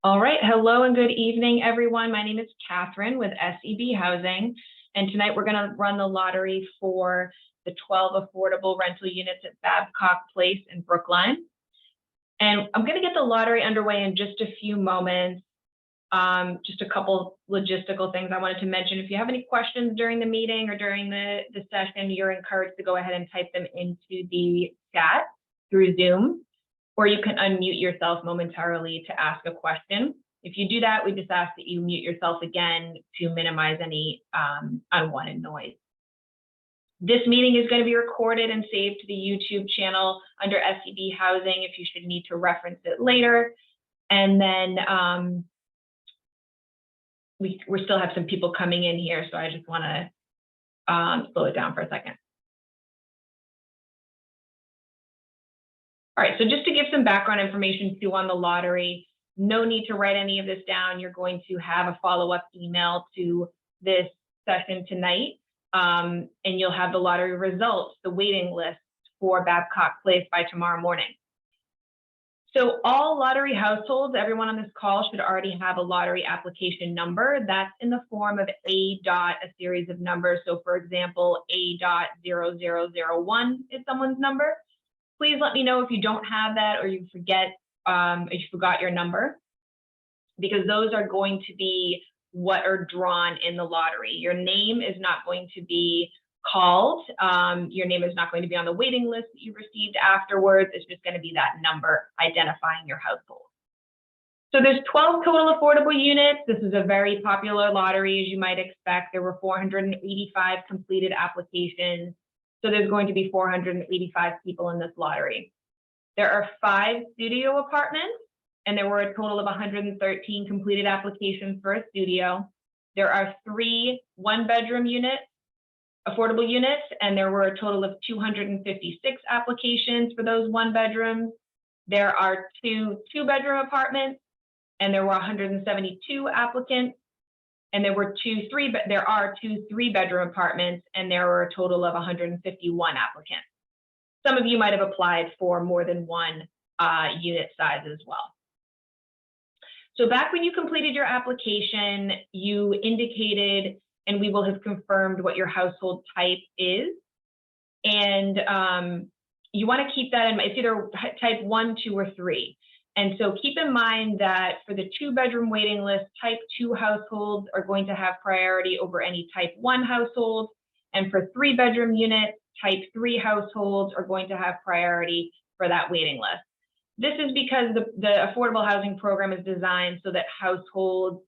All right, hello and good evening, everyone. My name is Catherine with SEB Housing, and tonight we're going to run the lottery for the 12 affordable rental units at Babcock Place in Brookline. And I'm going to get the lottery underway in just a few moments. Just a couple logistical things I wanted to mention. If you have any questions during the meeting or during the session, you're encouraged to go ahead and type them into the chat through Zoom, or you can unmute yourself momentarily to ask a question. If you do that, we just ask that you mute yourself again to minimize any unwanted noise. This meeting is going to be recorded and saved to the YouTube channel under SEB Housing if you should need to reference it later. And then we still have some people coming in here, so I just want to slow it down for a second. All right, so just to give some background information too on the lottery, no need to write any of this down. You're going to have a follow-up email to this session tonight, and you'll have the lottery results, the waiting list for Babcock Place by tomorrow morning. So all lottery households, everyone on this call should already have a lottery application number. That's in the form of A dot, a series of numbers. So for example, A.0001 is someone's number. Please let me know if you don't have that or you forget, if you forgot your number, because those are going to be what are drawn in the lottery. Your name is not going to be called. Your name is not going to be on the waiting list that you received afterwards. It's just going to be that number identifying your household. So there's 12 total affordable units. This is a very popular lottery, as you might expect. There were 485 completed applications. So there's going to be 485 people in this lottery. There are 5 studio apartments, and there were a total of 113 completed applications for a studio. There are 3 one-bedroom units, affordable units, and there were a total of 256 applications for those one bedrooms. There are 2 two-bedroom apartments, and there were 172 applicants. And there are 2 three-bedroom apartments, and there were a total of 151 applicants. Some of you might have applied for more than one unit size as well. So back when you completed your application, you indicated, and we will have confirmed what your household type is. And you want to keep that in mind. It's either type 1, 2, or 3. And so keep in mind that for the 2-bedroom waiting list, type 2 households are going to have priority over any type 1 households. And for 3-bedroom units, type 3 households are going to have priority for that waiting list. This is because the affordable housing program is designed so that households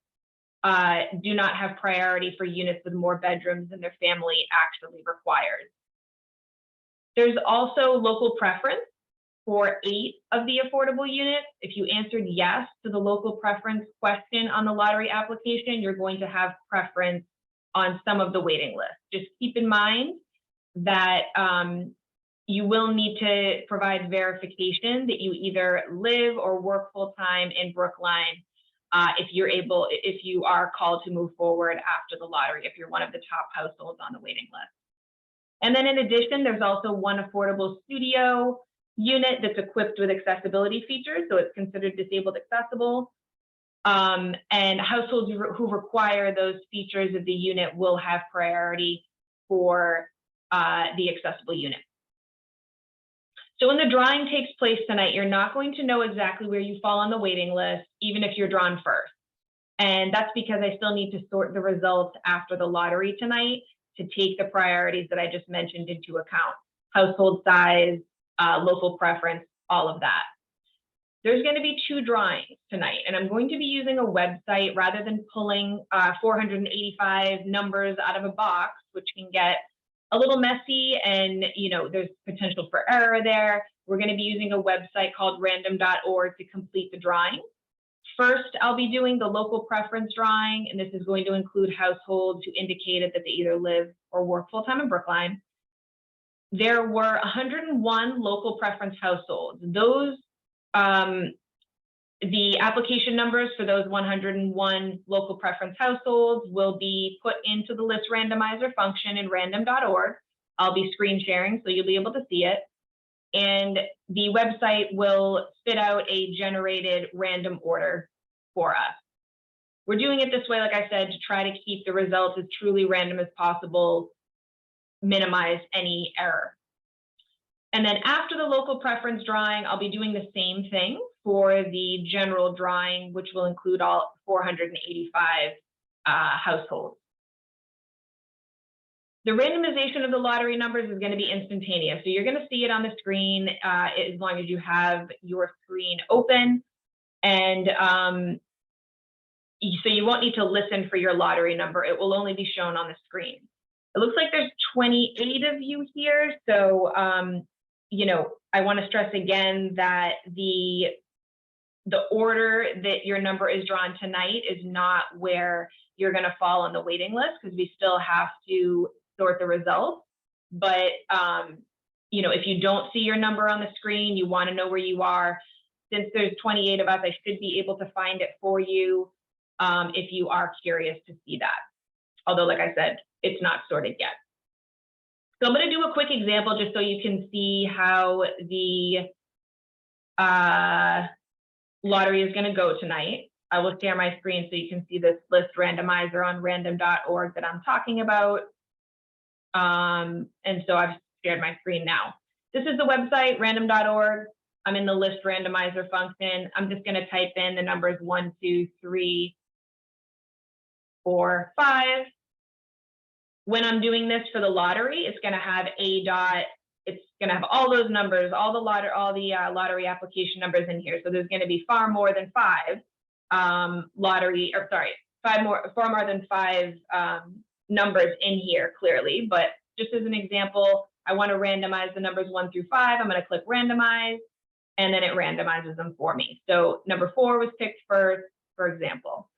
do not have priority for units with more bedrooms than their family actually requires. There's also local preference for 8 of the affordable units. If you answered yes to the local preference question on the lottery application, you're going to have preference on some of the waiting list. Just keep in mind that you will need to provide verification that you either live or work full-time in Brookline if you are called to move forward after the lottery, if you're one of the top households on the waiting list. And then in addition, there's also one affordable studio unit that's equipped with accessibility features, so it's considered disabled accessible. And households who require those features of the unit will have priority for the accessible unit. So when the drawing takes place tonight, you're not going to know exactly where you fall on the waiting list, even if you're drawn first. And that's because I still need to sort the results after the lottery tonight to take the priorities that I just mentioned into account: household size, local preference, all of that. There's going to be 2 drawings tonight, and I'm going to be using a website rather than pulling 485 numbers out of a box, which can get a little messy, and there's potential for error there. We're going to be using a website called random.org to complete the drawing. First, I'll be doing the local preference drawing, and this is going to include households who indicated that they either live or work full-time in Brookline. There were 101 local preference households. Those, the application numbers for those 101 local preference households will be put into the list randomizer function in random.org. I'll be screen sharing, so you'll be able to see it. And the website will spit out a generated random order for us. We're doing it this way, like I said, to try to keep the results as truly random as possible, minimize any error. And then after the local preference drawing, I'll be doing the same thing for the general drawing, which will include all 485 households. The randomization of the lottery numbers is going to be instantaneous. So you're going to see it on the screen as long as you have your screen open. And so you won't need to listen for your lottery number. It will only be shown on the screen. It looks like there's 28 of you here. So, you know, I want to stress again that the order that your number is drawn tonight is not where you're going to fall on the waiting list, because we still have to sort the results. But, you know, if you don't see your number on the screen, you want to know where you are. Since there's 28 of us, I should be able to find it for you if you are curious to see that. Although, like I said, it's not sorted yet. So I'm going to do a quick example just so you can see how the lottery is going to go tonight. I will share my screen so you can see this list randomizer on random.org that I'm talking about. And so I've shared my screen now. This is the website, random.org. I'm in the list randomizer function. I'm just going to type in the numbers 1, 2, 3, 4, 5. When I'm doing this for the lottery, it's going to have a dot. It's going to have all those numbers, all the lottery application numbers in here. So there's going to be far more than 5 far more than 5 numbers in here clearly. But just as an example, I want to randomize the numbers 1 through 5. I'm going to click randomize, and then it randomizes them for me. So number 4 was picked first, for example.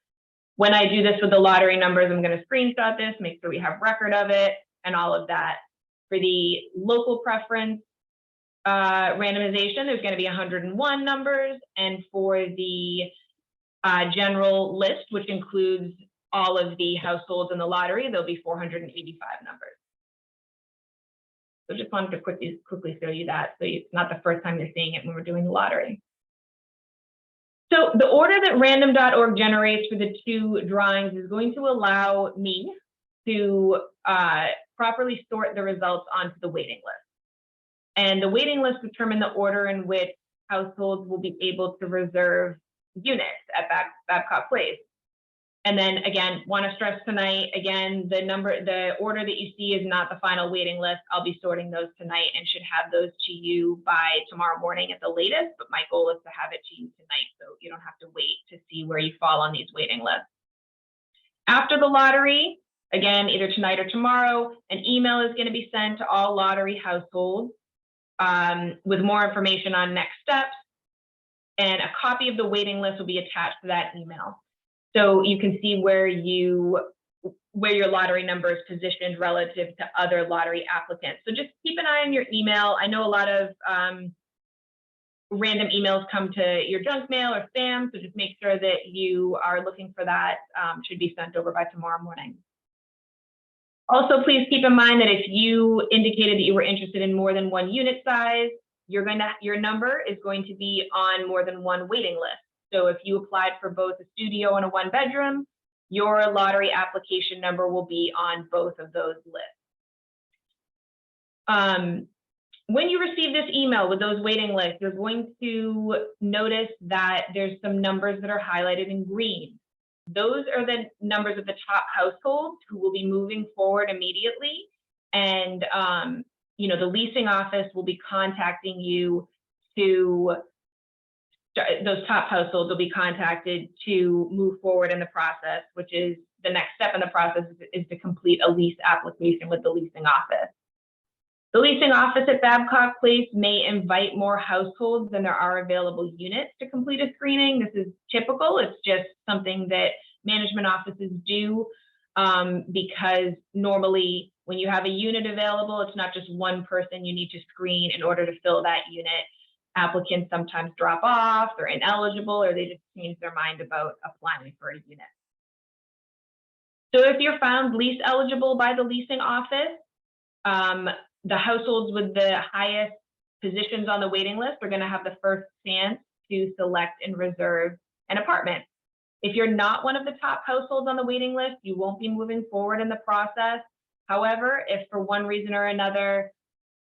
When I do this with the lottery numbers, I'm going to screenshot this, make sure we have record of it, and all of that. For the local preference randomization, there's going to be 101 numbers, and for the general list, which includes all of the households in the lottery, there'll be 485 numbers. So just wanted to quickly show you that, so it's not the first time you're seeing it when we're doing the lottery. So the order that random.org generates for the 2 drawings is going to allow me to properly sort the results onto the waiting list. And the waiting list determines the order in which households will be able to reserve units at Babcock Place. And then again, want to stress tonight, again, the order that you see is not the final waiting list. I'll be sorting those tonight and should have those to you by tomorrow morning at the latest, but my goal is to have it to you tonight so you don't have to wait to see where you fall on these waiting lists. After the lottery, again, either tonight or tomorrow, an email is going to be sent to all lottery households with more information on next steps, and a copy of the waiting list will be attached to that email. So you can see where your lottery number is positioned relative to other lottery applicants. So just keep an eye on your email. I know a lot of random emails come to your junk mail or spam, so just make sure that you are looking for that. Should be sent over by tomorrow morning. Also, please keep in mind that if you indicated that you were interested in more than 1 unit size, your number is going to be on more than 1 waiting list. So if you applied for both a studio and a 1-bedroom, your lottery application number will be on both of those lists. When you receive this email with those waiting lists, you're going to notice that there's some numbers that are highlighted in green. Those are the numbers of the top households who will be moving forward immediately. And you know, the leasing office will be contacting you to those top households will be contacted to move forward in the process, which is the next step in the process is to complete a lease application with the leasing office. The leasing office at Babcock Place may invite more households than there are available units to complete a screening. This is typical. It's just something that management offices do because normally when you have a unit available, it's not just one person you need to screen in order to fill that unit. Applicants sometimes drop off, they're ineligible, or they just change their mind about applying for a unit. So if you're found lease eligible by the leasing office, the households with the highest positions on the waiting list are going to have the first chance to select and reserve an apartment. If you're not one of the top households on the waiting list, you won't be moving forward in the process. However, if for one reason or another,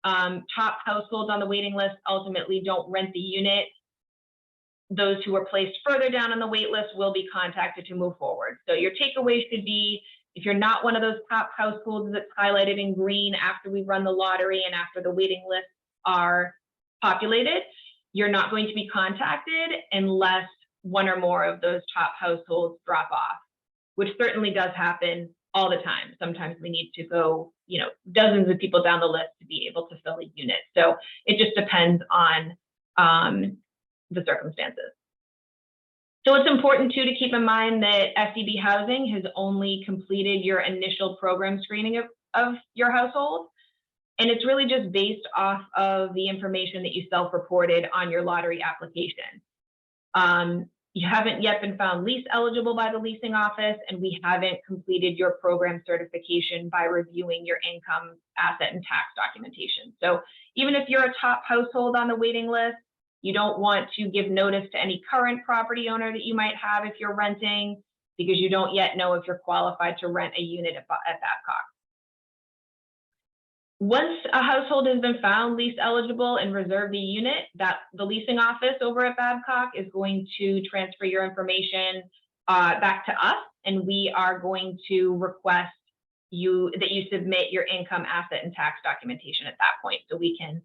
top households on the waiting list ultimately don't rent the unit, those who are placed further down on the wait list will be contacted to move forward. So your takeaway should be, if you're not one of those top households that's highlighted in green after we run the lottery and after the waiting lists are populated, you're not going to be contacted unless one or more of those top households drop off, which certainly does happen all the time. Sometimes we need to go, dozens of people down the list to be able to fill a unit. So it just depends on the circumstances. So it's important too to keep in mind that SEB Housing has only completed your initial program screening of your household. And it's really just based off of the information that you self-reported on your lottery application. You haven't yet been found lease eligible by the leasing office, and we haven't completed your program certification by reviewing your income, asset, and tax documentation. So even if you're a top household on the waiting list, you don't want to give notice to any current property owner that you might have if you're renting, because you don't yet know if you're qualified to rent a unit at Babcock. Once a household has been found lease eligible and reserved a unit, the leasing office over at Babcock is going to transfer your information back to us, and we are going to request that you submit your income, asset, and tax documentation at that point, so we can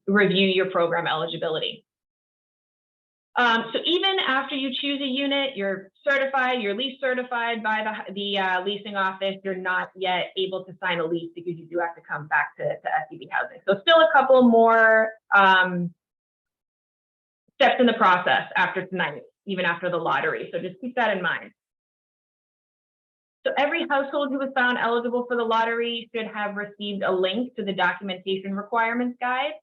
review your program eligibility. So even after you choose a unit, you're lease certified by the leasing office, you're not yet able to sign a lease because you do have to come back to SEB Housing. So still a couple more steps in the process after tonight, even after the lottery. So just keep that in mind. So every household who was found eligible for the lottery should have received a link to the documentation requirements guide.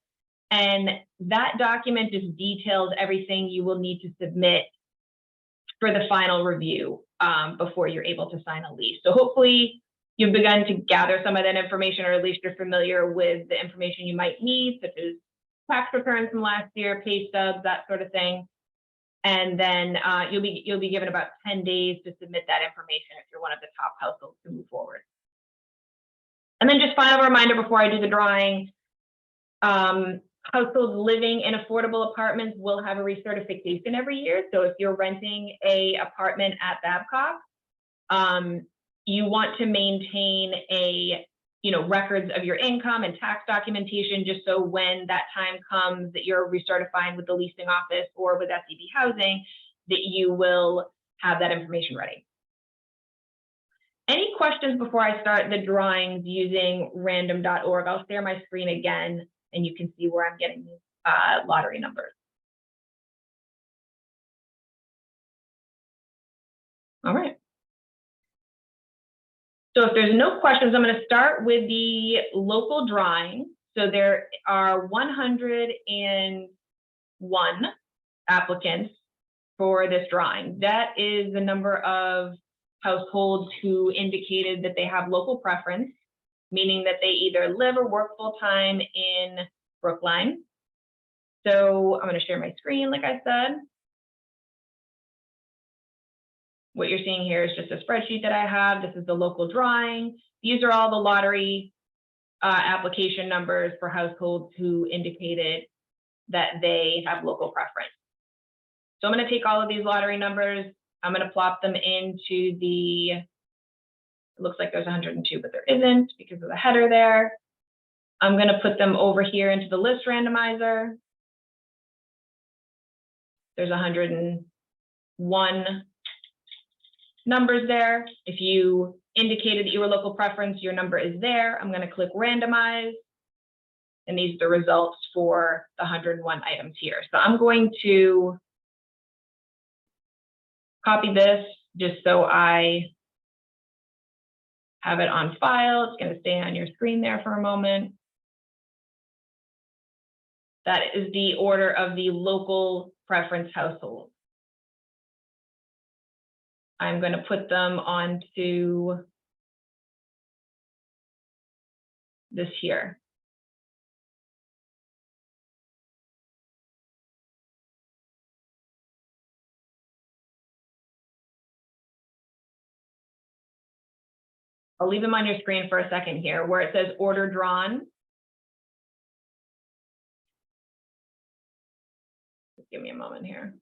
And that document just details everything you will need to submit for the final review before you're able to sign a lease. So hopefully you've begun to gather some of that information, or at least you're familiar with the information you might need, such as tax returns from last year, pay stubs, that sort of thing. And then you'll be given about 10 days to submit that information if you're one of the top households to move forward. And then just final reminder before I do the drawing, households living in affordable apartments will have a recertification every year. So if you're renting an apartment at Babcock, you want to maintain records of your income and tax documentation, just so when that time comes that you're recertifying with the leasing office or with SEB Housing, that you will have that information ready. Any questions before I start the drawings using random.org? I'll share my screen again, and you can see where I'm getting these lottery numbers. All right. So if there's no questions, I'm going to start with the local drawing. So there are 101 applicants for this drawing. That is the number of households who indicated that they have local preference, meaning that they either live or work full-time in Brookline. So I'm going to share my screen, like I said. What you're seeing here is just a spreadsheet that I have. This is the local drawing. These are all the lottery application numbers for households who indicated that they have local preference. So I'm going to take all of these lottery numbers. I'm going to plop them into it looks like there's 102, but there isn't because of the header there. I'm going to put them over here into the list randomizer. There's 101 numbers there. If you indicated that you were local preference, your number is there. I'm going to click randomize, and these are the results for the 101 items here. So I'm going to copy this just so I have it on file. It's going to stay on your screen there for a moment. That is the order of the local preference household. I'm going to put them onto this here. I'll leave them on your screen for a second here, where it says order drawn. Just give me a moment here.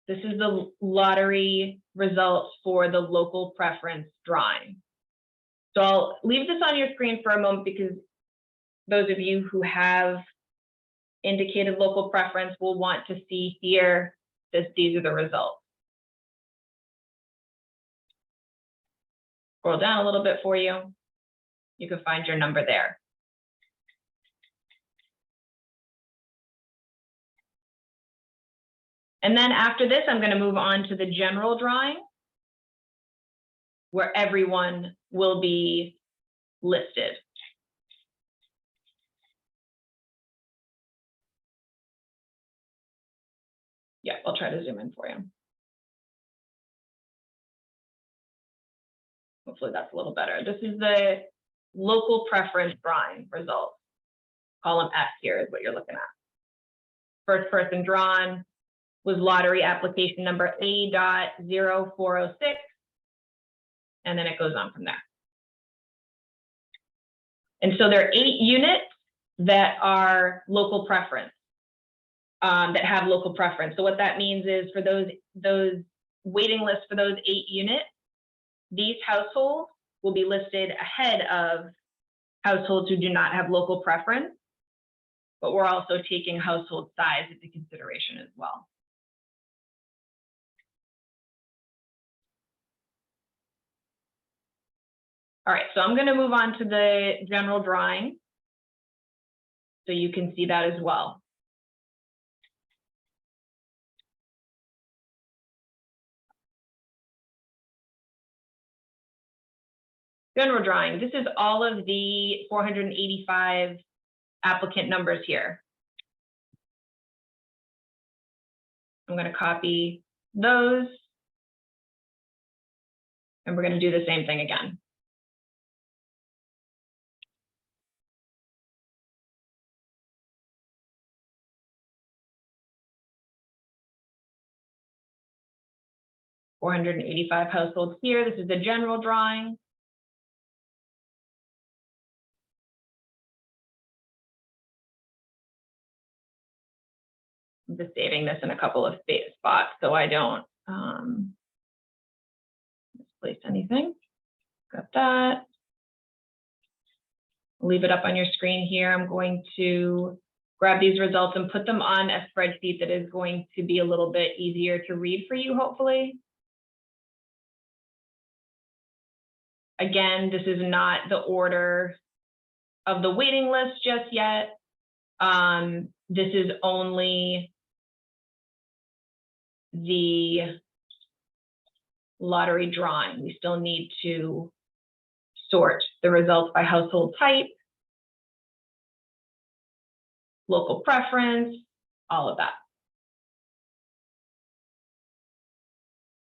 This is the lottery results for the local preference drawing. So I'll leave this on your screen for a moment because those of you who have indicated local preference will want to see here that these are the results. Scroll down a little bit for you. You can find your number there. And then after this, I'm going to move on to the general drawing, where everyone will be listed. Yeah, I'll try to zoom in for you. Hopefully that's a little better. This is the local preference drawing results. Column F here is what you're looking at. First person drawn was lottery application number A.0406, and then it goes on from there. And so there are 8 units that are local preference, that have local preference. So what that means is for those waiting lists for those 8 units, these households will be listed ahead of households who do not have local preference, but we're also taking household size into consideration as well. All right, so I'm going to move on to the general drawing so you can see that as well. General drawing, this is all of the 485 applicant numbers here. I'm going to copy those, and we're going to do the same thing again. $485 households here. This is the general drawing. I'm just saving this in a couple of spots so I don't misplace anything. Got that. Leave it up on your screen here. I'm going to grab these results and put them on a spreadsheet that is going to be a little bit easier to read for you, hopefully. Again, this is not the order of the waiting list just yet. This is only the lottery drawing. We still need to sort the results by household type, local preference, all of that.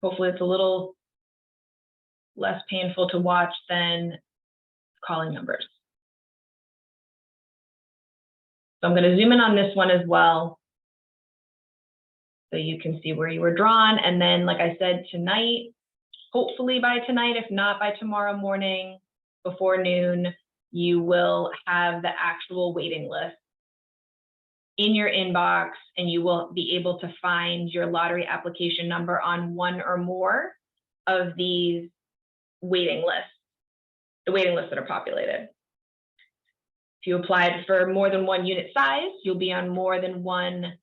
Hopefully it's a little less painful to watch than calling numbers. So I'm going to zoom in on this one as well, so you can see where you were drawn. And then, like I said, tonight, hopefully by tonight, if not by tomorrow morning before noon, you will have the actual waiting list in your inbox, and you will be able to find your lottery application number on one or more of these waiting lists, the waiting lists that are populated. If you applied for more than one unit size, you'll be on more than one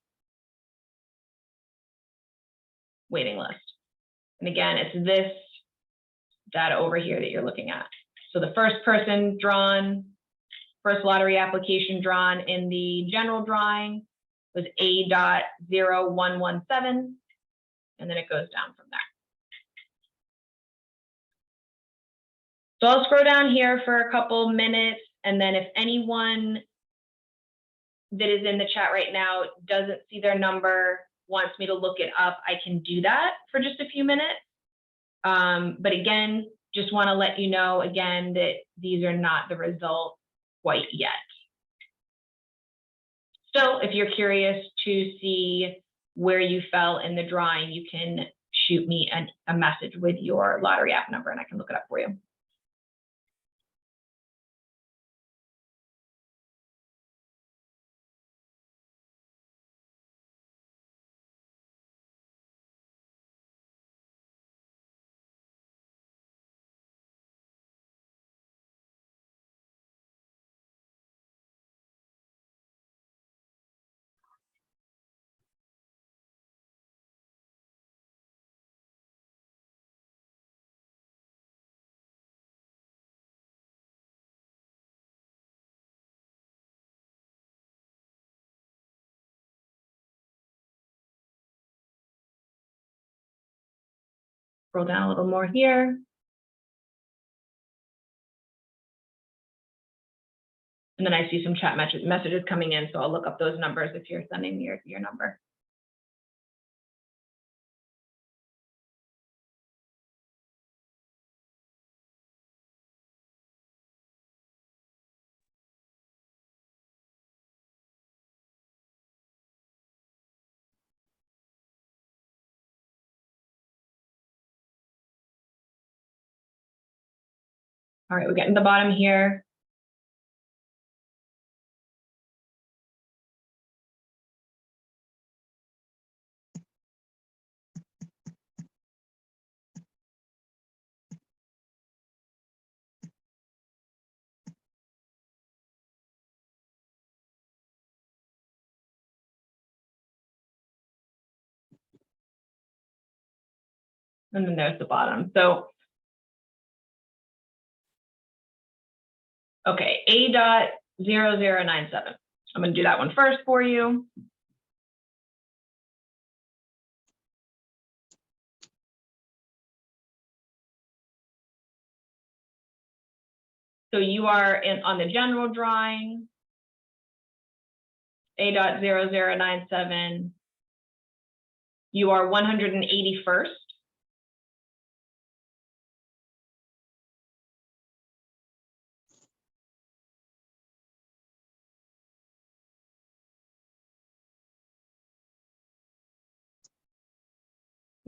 waiting list. And again, it's this data over here that you're looking at. So the first person drawn, first lottery application drawn in the general drawing was A.0117, and then it goes down from there. So I'll scroll down here for a couple minutes, and then if anyone that is in the chat right now doesn't see their number, wants me to look it up, I can do that for just a few minutes. But again, just want to let you know again that these are not the results quite yet. Still, if you're curious to see where you fell in the drawing, you can shoot me a message with your lottery app number and I can look it up for you. Scroll down a little more here. And then I see some chat messages coming in, so I'll look up those numbers if you're sending me your number. All right, we're getting to the bottom here. And then there's the bottom. So, okay, A.0097. I'm going to do that one first for you. So you are on the general drawing, A.0097. You are 181st.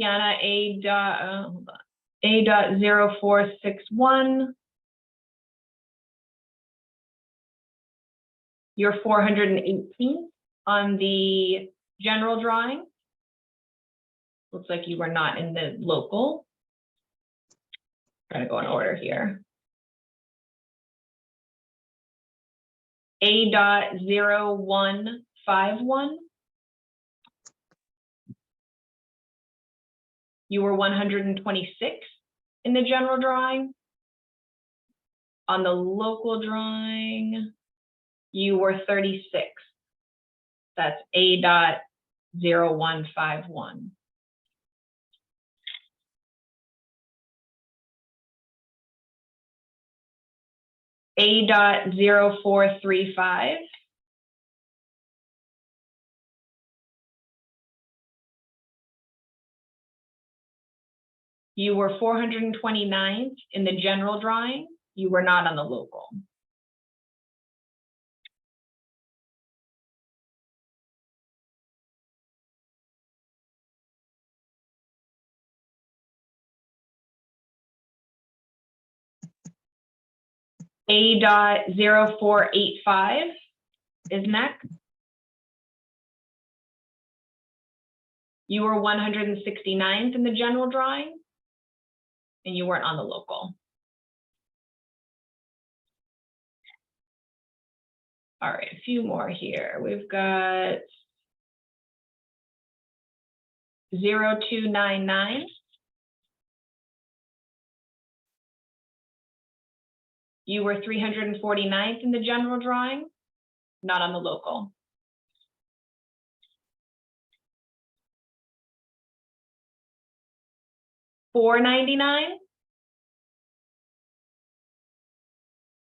Yana, A.0461. You're 418 on the general drawing. Looks like you were not in the local. Trying to go in order here. A.0151. You were 126 in the general drawing. On the local drawing, you were 36. That's A.0151. A.0435. You were 429th in the general drawing. You were not on the local. A.0485 is next. You were 169th in the general drawing, and you weren't on the local. All right, a few more here. We've got 0299. You were 349th in the general drawing, not on the local. $4.99.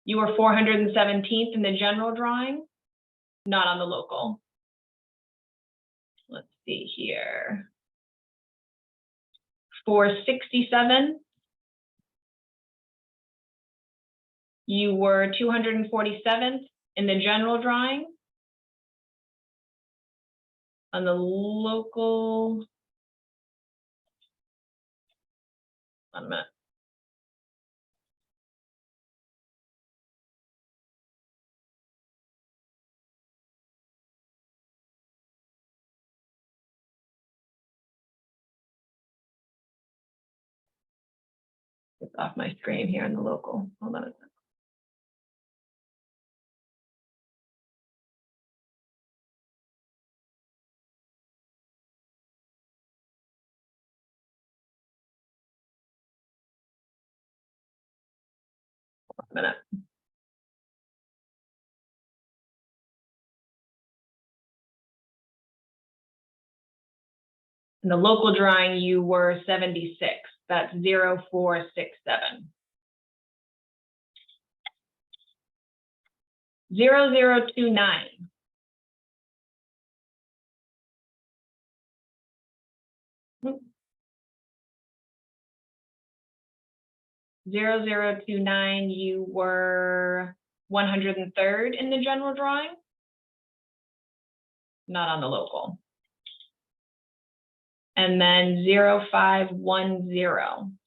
You were 417th in the general drawing, not on the local. Let's see here. 467. you were 247th in the general drawing. On the local, 1 minute. It's off my screen here in the local. Hold on a second. Hold on a minute. In the local drawing, you were 76. That's 0467. 0029. Zero zero 29, you were 103rd in the general drawing, not on the local. And then 0510.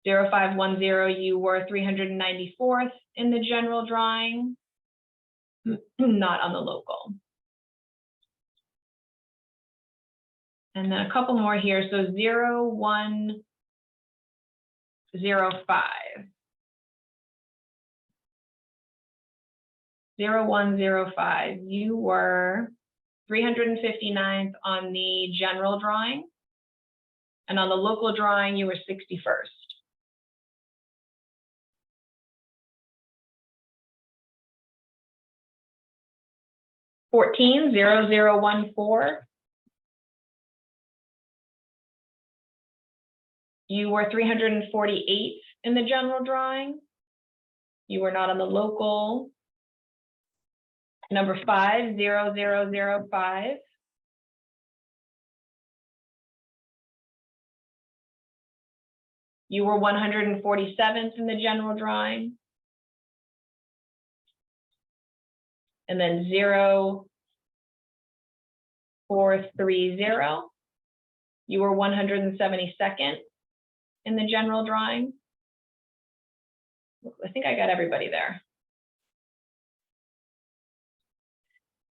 0510, you were 394th in the general drawing, not on the local. And then a couple more here. So 0105. 0105, you were 359th on the general drawing. And on the local drawing, you were 61st. 0014. You were 348th in the general drawing. You were not on the local. Number 50005. You were 147th in the general drawing. And then 0430. You were 172nd in the general drawing. I think I got everybody there.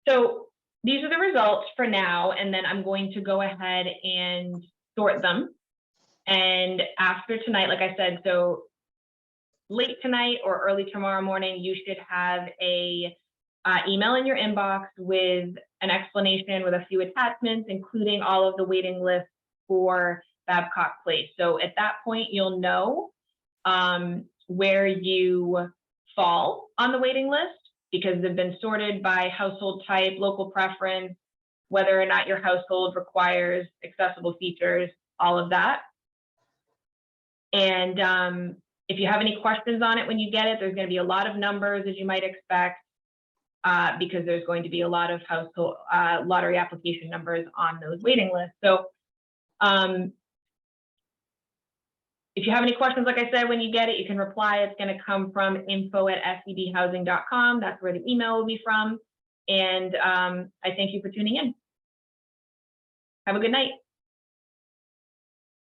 So these are the results for now, and then I'm going to go ahead and sort them. And after tonight, like I said, so late tonight or early tomorrow morning, you should have a email in your inbox with an explanation with a few attachments, including all of the waiting lists for Babcock Place. So at that point, you'll know where you fall on the waiting list, because they've been sorted by household type, local preference, whether or not your household requires accessible features, all of that. And if you have any questions on it when you get it, there's going to be a lot of numbers, as you might expect, because there's going to be a lot of household lottery application numbers on those waiting lists. So if you have any questions, like I said, when you get it, you can reply. It's going to come from info@scbhousing.com. That's where the email will be from. And I thank you for tuning in. Have a good night.